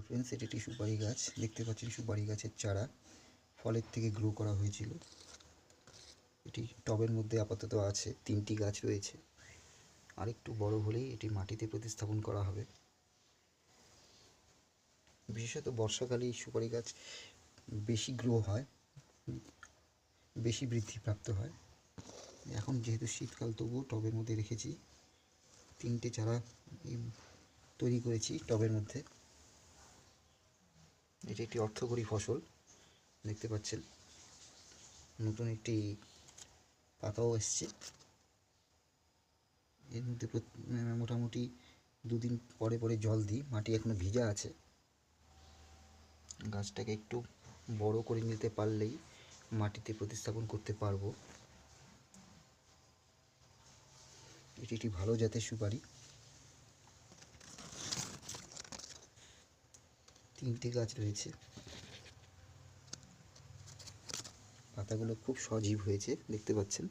Friends, এটি একটি সুপারি গাছ। দেখতে পাচ্ছেন সুপারি গাছের চারা ফলের থেকে গ্রো করা হয়েছিল। এটি টবের মধ্যে আপাতত আছে, 3টি গাছ রয়েছে। আরেকটু বড় হলেই এটি মাটিতে প্রতিস্থাপন করা হবে। বিশেষত বর্ষাকালে এই সুপারি গাছ বেশি গ্রো হয়, বেশি বৃদ্ধিপ্রাপ্ত হয়। এখন যেহেতু শীতকাল, তবুও টবের মধ্যে রেখেছি। 3টে চারা তৈরি করেছি টবের মধ্যে। এটি একটি অর্থকরী ফসল, দেখতে পাচ্ছেন। নতুন একটি পাতাও এসছে। এর মধ্যে মোটামুটি 2 দিন পরে পরে জল দিই, মাটি এখনো ভিজা আছে। গাছটাকে একটু বড় করে নিতে পারলেই মাটিতে প্রতিস্থাপন করতে পারবো। এটি একটি ভালো জাতের সুপারি। 3টে গাছ রয়েছে। পাতাগুলো খুব সজীব হয়েছে, দেখতে পাচ্ছেন।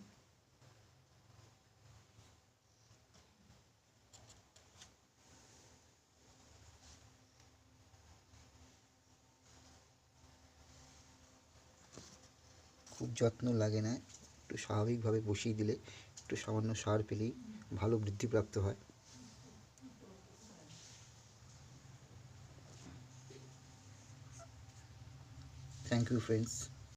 খুব যত্ন লাগে না, একটু স্বাভাবিকভাবে বসিয়ে দিলে, একটু সামান্য সার পেলেই ভালো বৃদ্ধিপ্রাপ্ত হয়। Thank you friends.